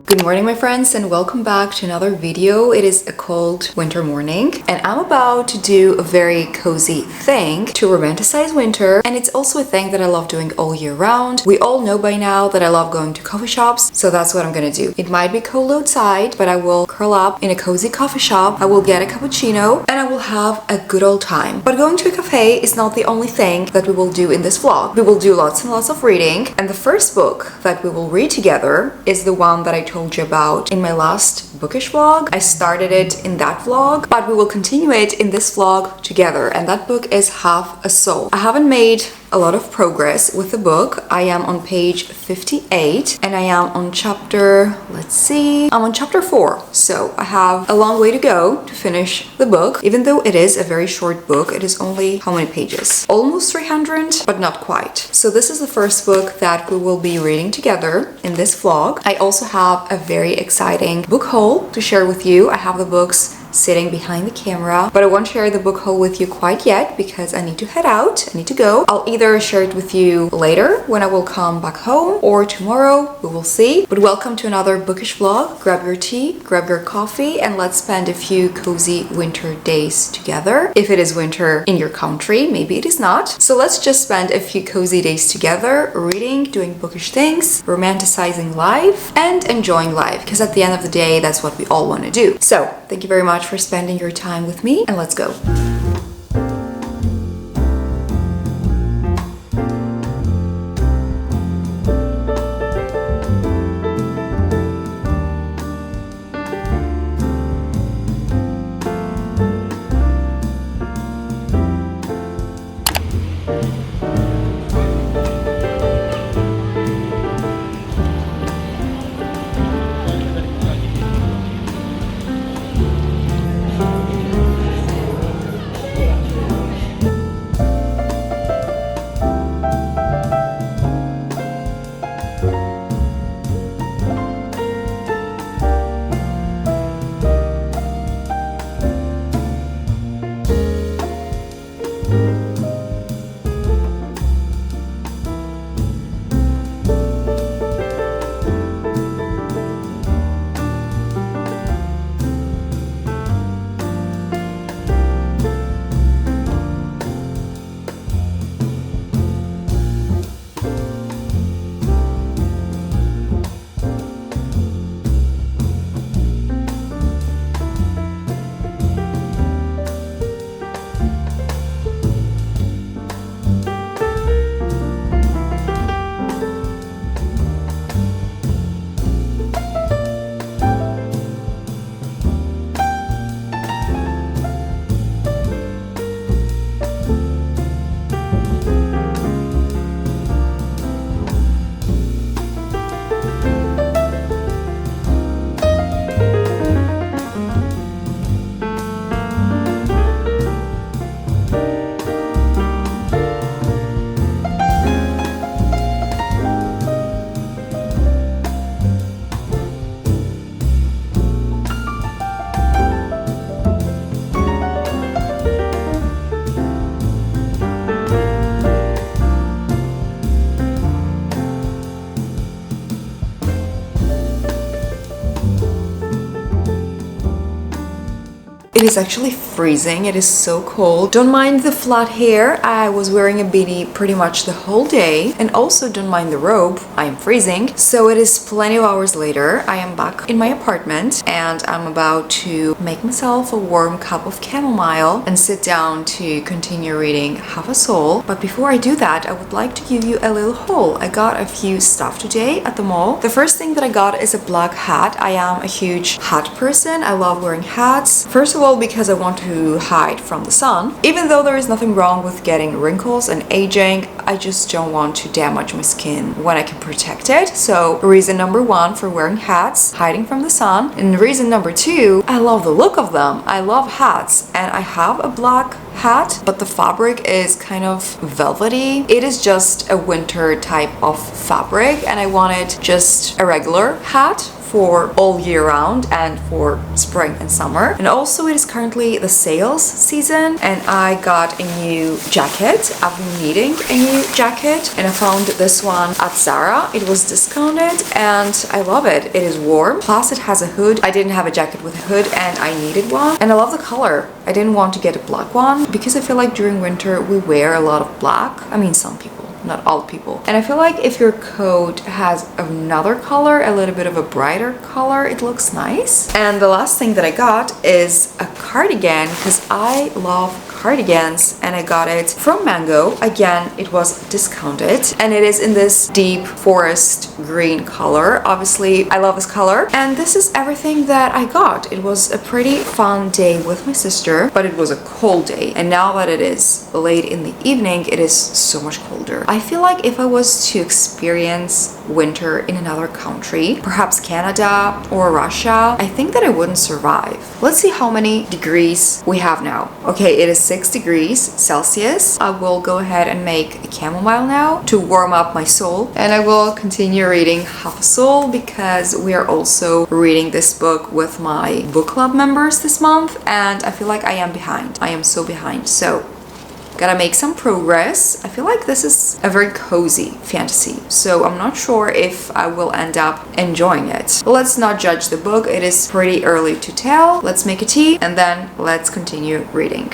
Good morning, my friends, and welcome back to another video. It is a cold winter morning and I'm about to do a very cozy thing to romanticize winter, and it's also a thing that I love doing all year round. We all know by now that I love going to coffee shops, so that's what I'm gonna do. It might be cold outside, but I will curl up in a cozy coffee shop, I will get a cappuccino, and I will have a good old time. But going to a cafe is not the only thing that we will do in this vlog. We will do lots and lots of reading, and the first book that we will read together is the one that I told you about in my last bookish vlog. I started it in that vlog, but we will continue it in this vlog together, and that book is Have a Soul. I haven't made a lot of progress with the book. I am on page 58 and I am on chapter, I'm on chapter 4. So I have a long way to go to finish the book. Even though it is a very short book, it is only how many pages? Almost 300, but not quite. So this is the first book that we will be reading together in this vlog. I also have a very exciting book haul to share with you. I have the books sitting behind the camera, but I won't share the book haul with you quite yet because I need to head out, I need to go. I'll either share it with you later when I will come back home or tomorrow, we will see. But welcome to another bookish vlog. Grab your tea, grab your coffee, and let's spend a few cozy winter days together. If it is winter in your country, maybe it is not. So let's just spend a few cozy days together, reading, doing bookish things, romanticizing life, and enjoying life, because at the end of the day, that's what we all want to do. So thank you very much for spending your time with me, and let's go. It is actually freezing. It is so cold. Don't mind the flat hair. I was wearing a beanie pretty much the whole day, and also don't mind the robe. I am freezing. So it is plenty of hours later. I am back in my apartment and I'm about to make myself a warm cup of chamomile and sit down to continue reading Have a Soul. But before I do that, I would like to give you a little haul. I got a few stuff today at the mall. The first thing that I got is a black hat. I am a huge hat person. I love wearing hats. First of all, because I want to hide from the sun. Even though there is nothing wrong with getting wrinkles and aging, I just don't want to damage my skin when I can protect it. So reason number one for wearing hats, hiding from the sun. And reason number two, I love the look of them. I love hats, and I have a black hat, but the fabric is kind of velvety. It is just a winter type of fabric, and I wanted just a regular hat for all year round and for spring and summer. And also it is currently the sales season and I got a new jacket. I've been needing a new jacket and I found this one at Zara. It was discounted and I love it. It is warm, plus it has a hood. I didn't have a jacket with a hood and I needed one, and I love the color. I didn't want to get a black one because I feel like during winter we wear a lot of black. I mean, some people, not all people. And I feel like if your coat has another color, a little bit of a brighter color, it looks nice. And the last thing that I got is a cardigan because I love cardigans and I got it from Mango. Again, it was discounted and it is in this deep forest green color. Obviously, I love this color. And this is everything that I got. It was a pretty fun day with my sister, but it was a cold day. And now that it is late in the evening, it is so much colder. I feel like if I was to experience winter in another country, perhaps Canada or Russia, I think that I wouldn't survive. Let's see how many degrees we have now. Okay, it is 6 degrees Celsius. I will go ahead and make a chamomile now to warm up my soul, and I will continue reading Half a Soul because we are also reading this book with my book club members this month, and I feel like I am behind. I am so behind. So gotta make some progress. I feel like this is a very cozy fantasy, so I'm not sure if I will end up enjoying it. But let's not judge the book. It is pretty early to tell. Let's make a tea and then let's continue reading.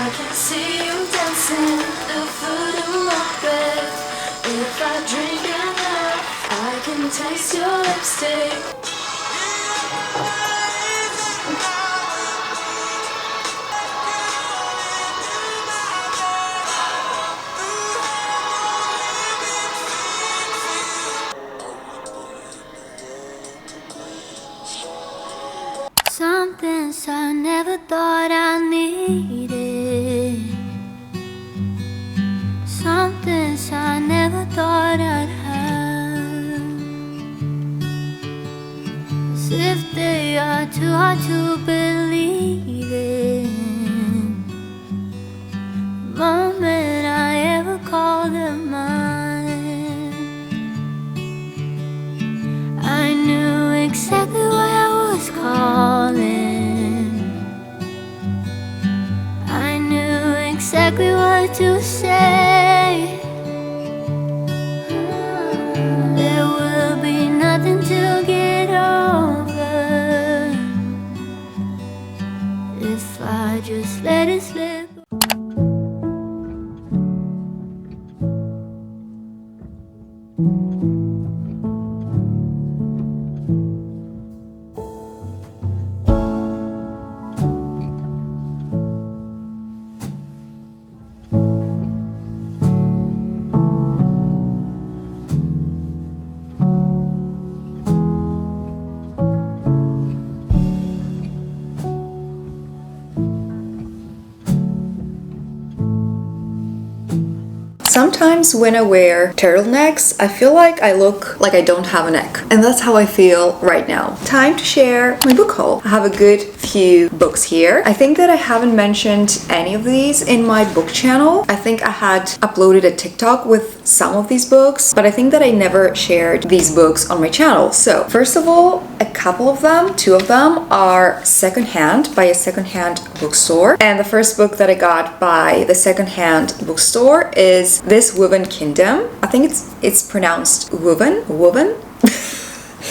I can see you dancing the foot in my bed. If I drink enough, I can taste your lipstick. Some things I never thought I needed. Some things I never thought I'd have. As if they are too hard to believe in. The moment I ever called them mine, I knew exactly what I was calling. I knew exactly what to say. There will be nothing to get over if I just let it slip. Sometimes when I wear turtlenecks, I feel like I look like I don't have a neck. And that's how I feel right now. Time to share my book haul. I have a good few books here. I think that I haven't mentioned any of these in my book channel. I think I had uploaded a TikTok with some of these books, but I think that I never shared these books on my channel. So first of all, a couple of them, two of them are secondhand by a secondhand bookstore. And the first book that I got by the secondhand bookstore is This Woven Kingdom. I think it's pronounced woven.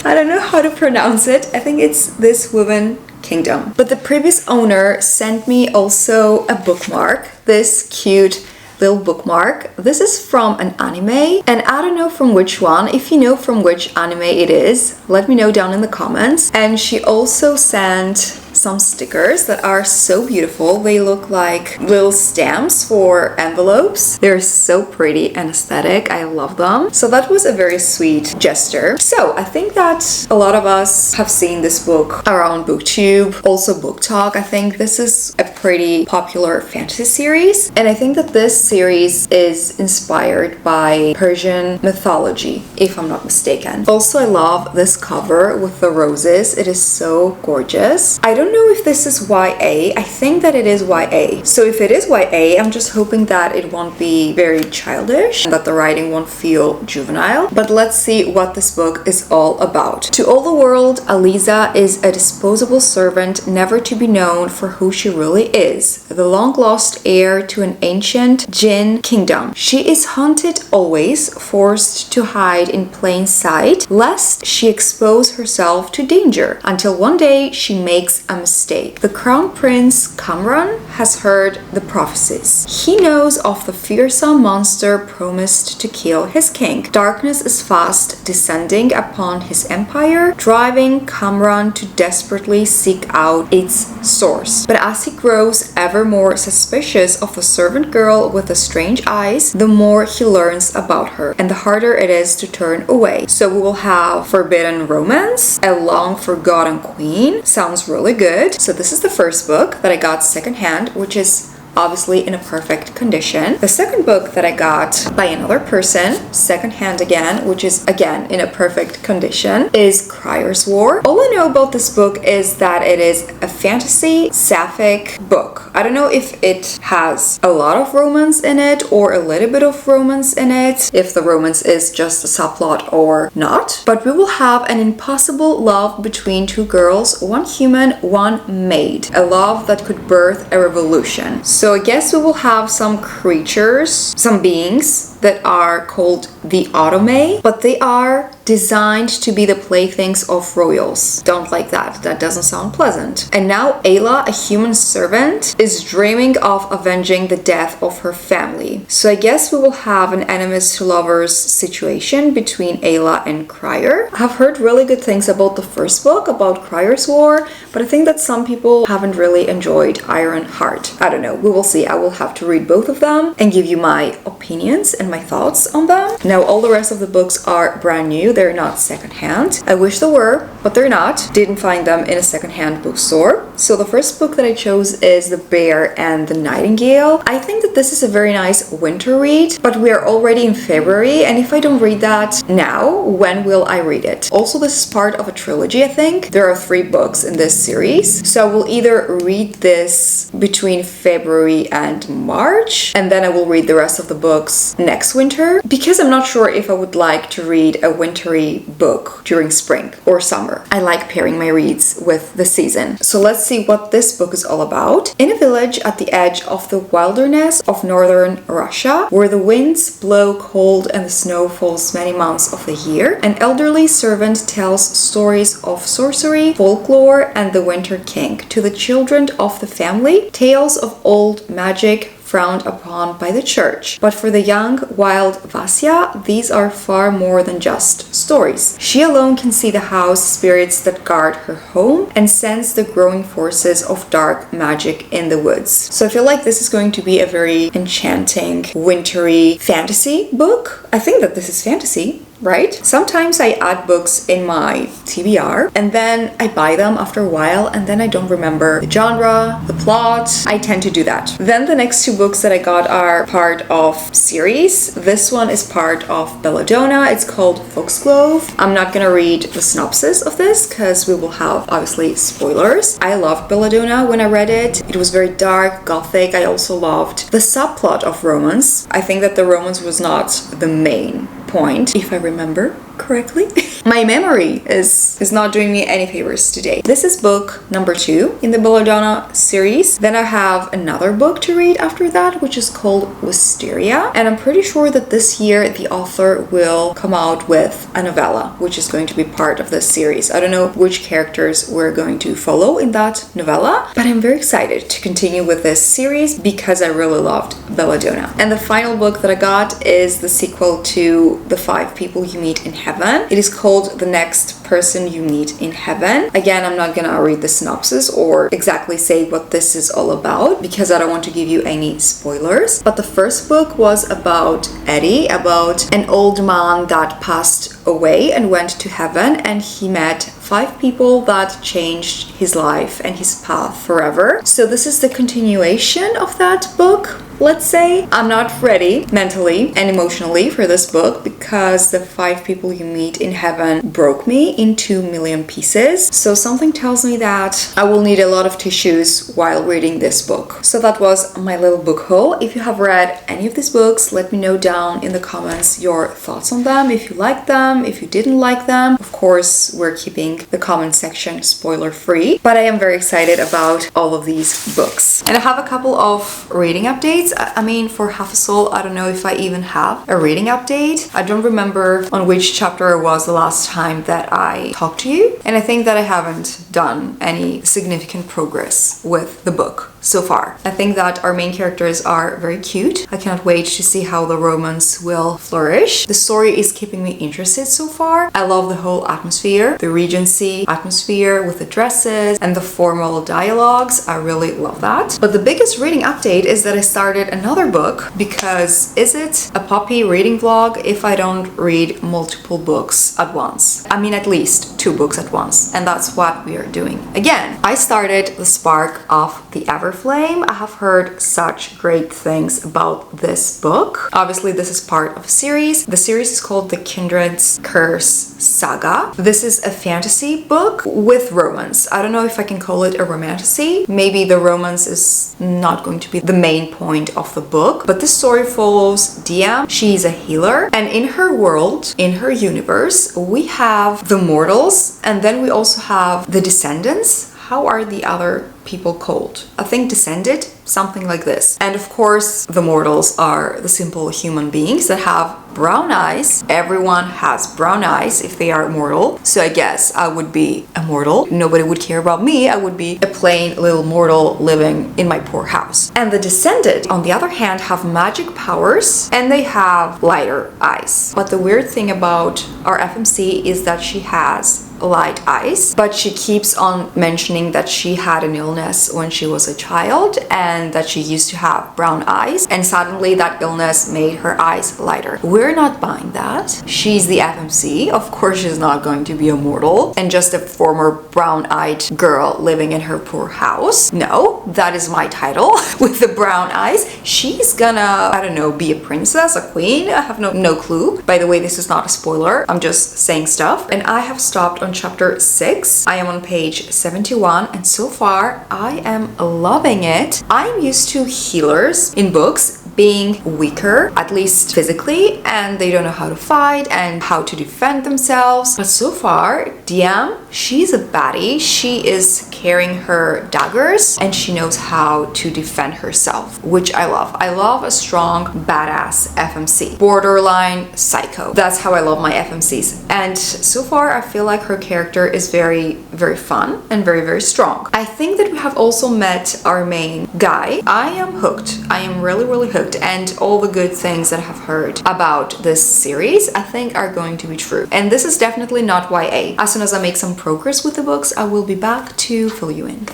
I don't know how to pronounce it. I think it's This Woven Kingdom. But the previous owner sent me also a bookmark, this cute little bookmark. This is from an anime, and I don't know from which one. If you know from which anime it is, let me know down in the comments. And she also sent some stickers that are so beautiful. They look like little stamps for envelopes. They're so pretty and aesthetic. I love them. So that was a very sweet gesture. So I think that a lot of us have seen this book around booktube, also book talk. I think this is a pretty popular fantasy series, and I think that this series is inspired by Persian mythology, if I'm not mistaken. Also, I love this cover with the roses. It is so gorgeous. I don't don't know if this is YA. I think that it is YA. So if it is YA, I'm just hoping that it won't be very childish and that the writing won't feel juvenile. But let's see what this book is all about. To all the world, Aliza is a disposable servant, never to be known for who she really is, the long-lost heir to an ancient Jinn kingdom. She is hunted always, forced to hide in plain sight, lest she expose herself to danger, until one day she makes a mistake. The crown prince, Kamran, has heard the prophecies. He knows of the fearsome monster promised to kill his king. Darkness is fast descending upon his empire, driving Kamran to desperately seek out its source. But as he grows ever more suspicious of the servant girl with the strange eyes, the more he learns about her, and the harder it is to turn away. So we will have forbidden romance, a long forgotten queen. Sounds really good. So this is the first book that I got secondhand, which is obviously in a perfect condition. The second book that I got by another person, secondhand again, which is again in a perfect condition, is Crier's War. All I know about this book is that it is a fantasy sapphic book. I don't know if it has a lot of romance in it or a little bit of romance in it, if the romance is just a subplot or not. But we will have an impossible love between two girls, one human, one maid. A love that could birth a revolution. So I guess we will have some creatures, some beings that are called the Autome, but they are designed to be the playthings of royals. Don't like that. That doesn't sound pleasant. And now Ayla, a human servant, is dreaming of avenging the death of her family. So I guess we will have an enemies to lovers situation between Ayla and Crier. I've heard really good things about the first book, about Crier's War, but I think that some people haven't really enjoyed Iron Heart. I don't know. We will see. I will have to read both of them and give you my opinions and my thoughts on them. Now, all the rest of the books are brand new. They're not secondhand. I wish they were, but they're not. Didn't find them in a secondhand bookstore. So the first book that I chose is The Bear and the Nightingale. I think that this is a very nice winter read, but we are already in February, and if I don't read that now, when will I read it? Also, this is part of a trilogy, I think. There are 3 books in this series, so I will either read this between February and March, and then I will read the rest of the books next winter, because I'm not sure if I would like to read a wintry book during spring or summer. I like pairing my reads with the season. So let's see what this book is all about. In a village at the edge of the wilderness of northern Russia, where the winds blow cold and the snow falls many months of the year, an elderly servant tells stories of sorcery, folklore, and the Winter King to the children of the family, tales of old magic frowned upon by the church. But for the young, wild Vasya, these are far more than just stories. She alone can see the house spirits that guard her home and sense the growing forces of dark magic in the woods. So I feel like this is going to be a very enchanting, wintry fantasy book. I think that this is fantasy, right? Sometimes I add books in my TBR and then I buy them after a while and then I don't remember the genre, the plot. I tend to do that. Then the next 2 books that I got are part of series. This one is part of Belladonna. It's called Foxglove. I'm not gonna read the synopsis of this because we will have obviously spoilers. I loved Belladonna when I read it. It was very dark, gothic. I also loved the subplot of romance. I think that the romance was not the main point, if I remember correctly. My memory is not doing me any favors today. This is book number 2 in the Belladonna series. Then I have another book to read after that, which is called Wisteria. And I'm pretty sure that this year the author will come out with a novella, which is going to be part of this series. I don't know which characters we're going to follow in that novella, but I'm very excited to continue with this series because I really loved Belladonna. And the final book that I got is the sequel to The 5 People You Meet in Heaven. It is called The Next Person You Meet in Heaven. Again, I'm not gonna read the synopsis or exactly say what this is all about because I don't want to give you any spoilers. But the first book was about Eddie, about an old man that passed away and went to heaven, and he met 5 people that changed his life and his path forever. So this is the continuation of that book. let's say. I'm not ready mentally and emotionally for this book because the 5 people you meet in heaven broke me in 2 million pieces. So something tells me that I will need a lot of tissues while reading this book. So that was my little book haul. If you have read any of these books, let me know down in the comments your thoughts on them, if you liked them, if you didn't like them. Of course, we're keeping the comment section spoiler free, but I am very excited about all of these books. And I have a couple of reading updates. I mean, for Half a Soul, I don't know if I even have a reading update. I don't remember on which chapter it was the last time that I talked to you, and I think that I haven't done any significant progress with the book so far. I think that our main characters are very cute. I cannot wait to see how the romance will flourish. The story is keeping me interested so far. I love the whole atmosphere, the Regency atmosphere with the dresses and the formal dialogues. I really love that. But the biggest reading update is that I started another book, because is it a puppy reading vlog if I don't read multiple books at once? I mean, at least 2 books at once, and that's what we are doing. Again, I started The Spark of the Everflame. I have heard such great things about this book. Obviously, this is part of a series. The series is called The Kindred's Curse Saga. This is a fantasy book with romance. I don't know if I can call it a romantasy. Maybe the romance is not going to be the main point of the book, but the story follows Dia. She's a healer, and in her world, in her universe, we have the mortals, and then we also have the descendants. How are the other people called? I think descended, something like this. And of course, the mortals are the simple human beings that have brown eyes. Everyone has brown eyes if they are mortal. So I guess I would be a mortal. Nobody would care about me. I would be a plain little mortal living in my poor house. And the descended, on the other hand, have magic powers, and they have lighter eyes. But the weird thing about our FMC is that she has light eyes, but she keeps on mentioning that she had an illness when she was a child and that she used to have brown eyes, and suddenly that illness made her eyes lighter. We're not buying that. She's the FMC. Of course, she's not going to be a mortal and just a former brown-eyed girl living in her poor house. No, that is my title with the brown eyes. She's gonna, I don't know, be a princess, a queen. I have no clue. By the way, this is not a spoiler. I'm just saying stuff. And I have stopped on chapter 6. I am on page 71, and so far I am loving it. I'm used to healers in books being weaker, at least physically, and they don't know how to fight and how to defend themselves. But so far, Diam, she's a baddie. She is carrying her daggers and she knows how to defend herself, which I love. I love a strong, badass FMC. Borderline psycho. That's how I love my FMCs. And so far, I feel like her character is very, very fun and very, very strong. I think that we have also met our main guy. I am hooked. I am really, really hooked. And all the good things that I have heard about this series, I think are going to be true. And this is definitely not YA. As soon as I make some progress with the books, I will be back to fill you in.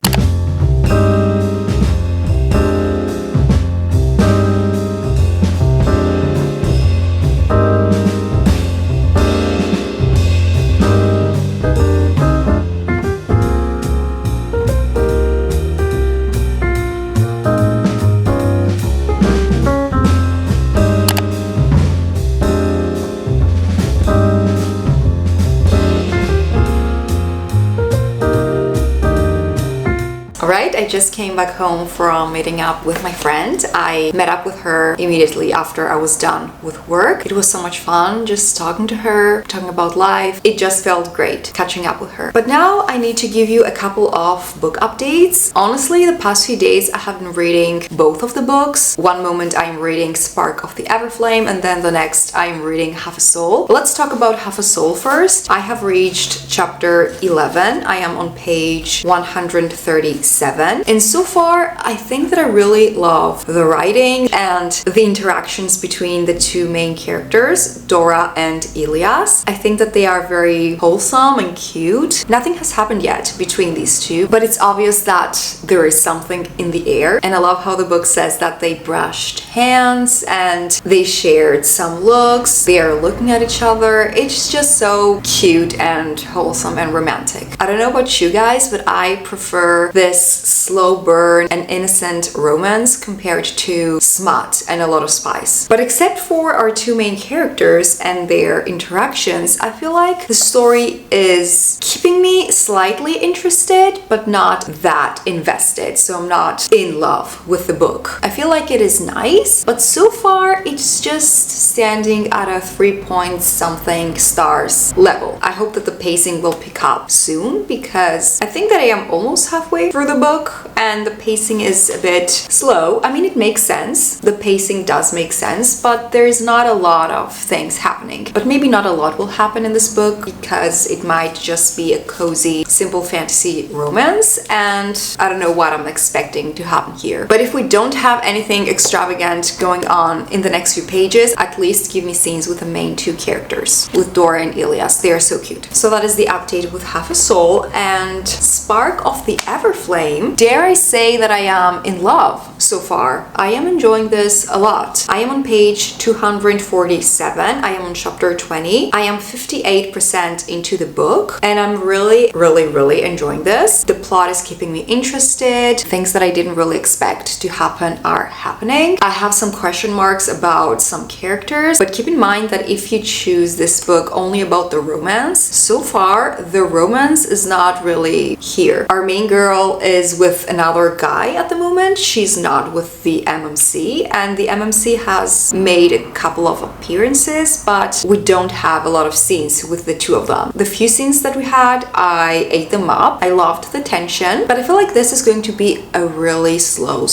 Alright, I just came back home from meeting up with my friend. I met up with her immediately after I was done with work. It was so much fun just talking to her, talking about life. It just felt great catching up with her. But now I need to give you a couple of book updates. Honestly, the past few days I have been reading both of the books. One moment I'm reading Spark of the Everflame, and then the next I'm reading Half a Soul. Let's talk about Half a Soul first. I have reached chapter 11. I am on page 137. And so far, I think that I really love the writing and the interactions between the two main characters, Dora and Ilias. I think that they are very wholesome and cute. Nothing has happened yet between these two, but it's obvious that there is something in the air. And I love how the book says that they brushed hands and they shared some looks. They are looking at each other. It's just so cute and wholesome and romantic. I don't know about you guys, but I prefer this slow burn and innocent romance compared to smut and a lot of spice. But except for our two main characters and their interactions, I feel like the story is keeping me slightly interested, but not that invested. So I'm not in love with the book. I feel like it is nice, but so far it's just standing at a 3 something stars level. I hope that the pacing will pick up soon, because I think that I am almost halfway through the book and the pacing is a bit slow. I mean, it makes sense. The pacing does make sense, but there's not a lot of things happening. But maybe not a lot will happen in this book because it might just be a cozy, simple fantasy romance, and I don't know what I'm expecting to happen here. But if we don't have anything extravagant going on in the next few pages, at least give me scenes with the main two characters, with Dora and Ilias. They are so cute. So that is the update with Half a Soul and Spark of the Everflame. Dare I say that I am in love so far. I am enjoying this a lot. I am on page 247. I am on chapter 20. I am 58% into the book and I'm really enjoying this. The plot is keeping me interested. Things that I didn't really expect to happen are happening. I have some question marks about some characters, but keep in mind that if you choose this book only about the romance, so far the romance is not really here. Our main girl is with another guy at the moment. She's not with the MMC, and the MMC has made a couple of appearances, but we don't have a lot of scenes with the two of them. The few scenes that we had, I ate them up. I loved the tension, but I feel like this is going to be a really slow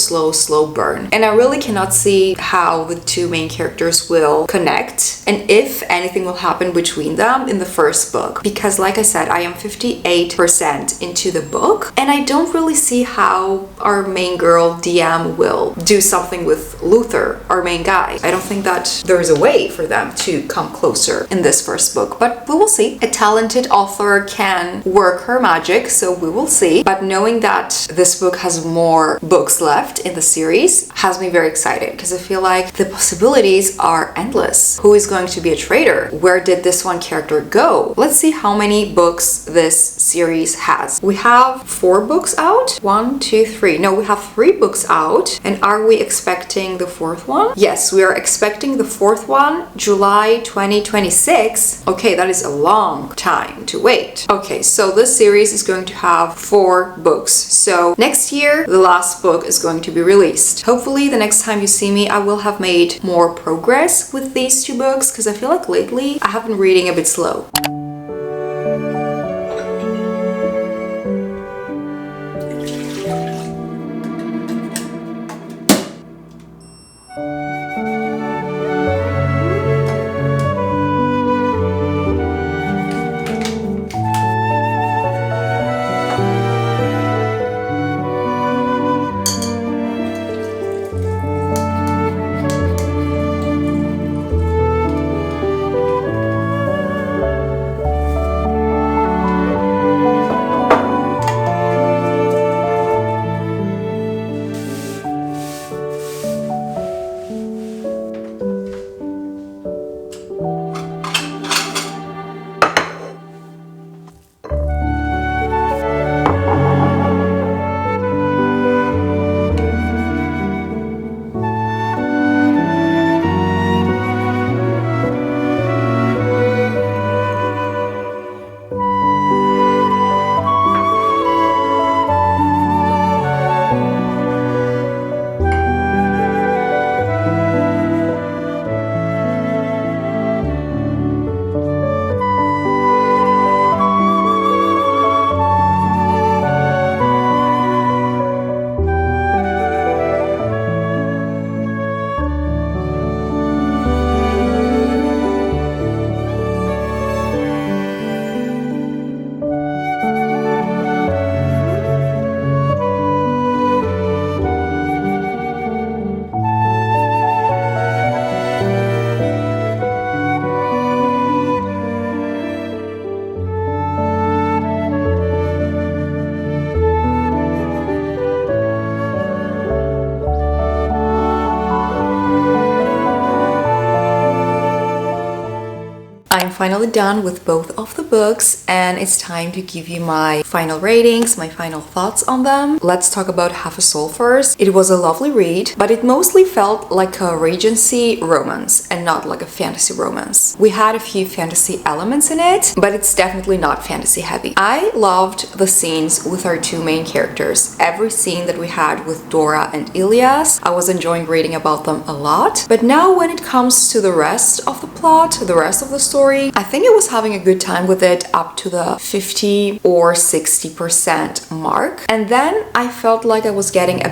burn, and I really cannot see how the two main characters will connect and if anything will happen between them in the first book, because like I said, I am 58% into the book and I don't really see how our main girl DM will do something with Luther, our main guy. I don't think that there is a way for them to come closer in this first book, but we will see. A talented author can work her magic, so we will see. But knowing that this book has more books left in the series has me very excited, because I feel like the possibilities are endless. Who is going to be a traitor? Where did this one character go? Let's see how many books this series has. We have 4 books out. 1, 2, 3. No, we have 3 books out. And are we expecting the 4th one? Yes, we are expecting the 4th one, July 2026. Okay, that is a long time to wait. Okay, so this series is going to have 4 books. So next year, the last book is going to be released. Hopefully, the next time you see me, I will have made more progress with these 2 books, because I feel like lately I have been reading a bit slow. finally done with both of the books and it's time to give you my final ratings, my final thoughts on them. Let's talk about Half a Soul first. It was a lovely read, but it mostly felt like a Regency romance and not like a fantasy romance. We had a few fantasy elements in it, but it's definitely not fantasy heavy. I loved the scenes with our two main characters. Every scene that we had with Dora and Ilias, I was enjoying reading about them a lot. But now when it comes to the rest of the plot, the rest of the story, I think I was having a good time with it up to the 50 or 60% mark. And then I felt like I was getting a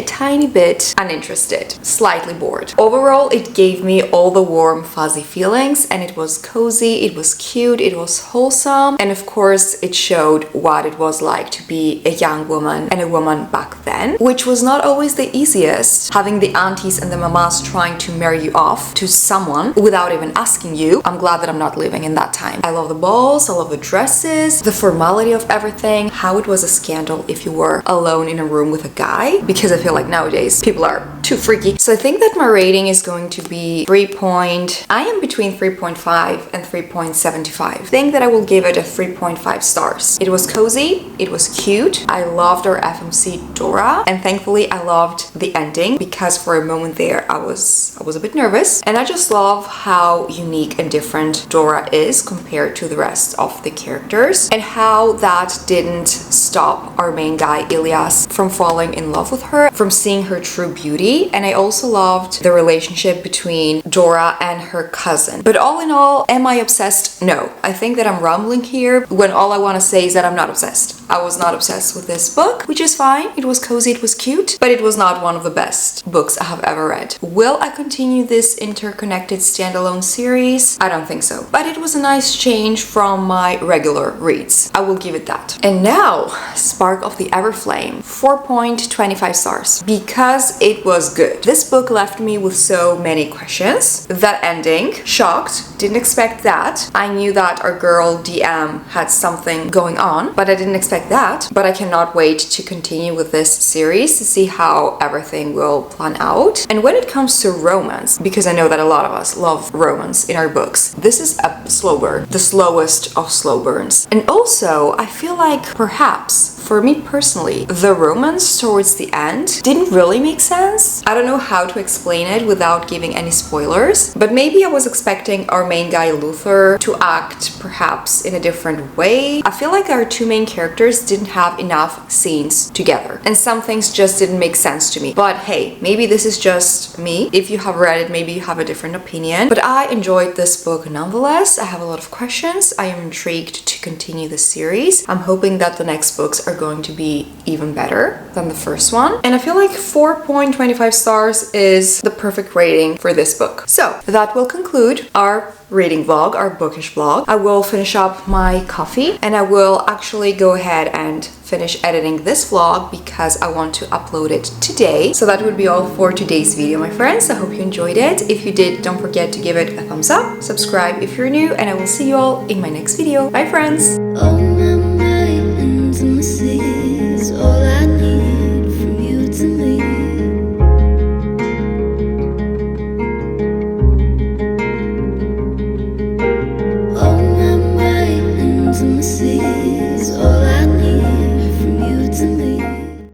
tiny bit uninterested, slightly bored. Overall, it gave me all the warm, fuzzy feelings and it was cozy, it was cute, it was wholesome, and of course it showed what it was like to be a young woman and a woman back then, which was not always the easiest, having the aunties and the mamas trying to marry you off to someone without even asking you. I'm glad that I'm not living in that time. I love the balls, I love the dresses, the formality of everything, how it was a scandal if you were alone in a room with a guy, because I feel like nowadays people are too freaky. So I think that my rating is going to be I am between 3.5 and 3.75. I think that I will give it a 3.5 stars. It was cozy, it was cute, I loved our FMC Dora, and thankfully I loved the ending because for a moment there I was a bit nervous, and I just love how unique and different Dora is compared to the rest of the characters, and how that didn't stop our main guy Ilias from falling in love with her, from seeing her true beauty. And I also loved the relationship between Dora and her cousin. But all in all, am I obsessed? No. I think that I'm rumbling here when all I want to say is that I'm not obsessed. I was not obsessed with this book, which is fine. It was cozy, it was cute, but it was not one of the best books I have ever read. Will I continue this interconnected standalone series? I don't think so. But it was a nice change from my regular reads. I will give it that. And now, Spark of the Everflame, 4.25 stars, because it was good. This book left me with so many questions. That ending, shocked, didn't expect that. I knew that our girl DM had something going on, but I didn't expect that. But I cannot wait to continue with this series to see how everything will plan out. And when it comes to romance, because I know that a lot of us love romance in our books, this is a slow burn, the slowest of slow burns. And also, I feel like perhaps for me personally, the romance towards the end didn't really make sense. I don't know how to explain it without giving any spoilers, but maybe I was expecting our main guy Luther to act perhaps in a different way. I feel like our two main characters didn't have enough scenes together, and some things just didn't make sense to me. But hey, maybe this is just me. If you have read it, maybe you have a different opinion. But I enjoyed this book nonetheless. I have a lot of questions. I am intrigued to continue the series. I'm hoping that the next books are going to be even better than the first one. And I feel like 4.25 stars is the perfect rating for this book. So that will conclude our reading vlog, our bookish vlog. I will finish up my coffee and I will actually go ahead and finish editing this vlog because I want to upload it today. So that would be all for today's video, my friends. I hope you enjoyed it. If you did, don't forget to give it a thumbs up, subscribe if you're new, and I will see you all in my next video. Bye, friends! Oh, no.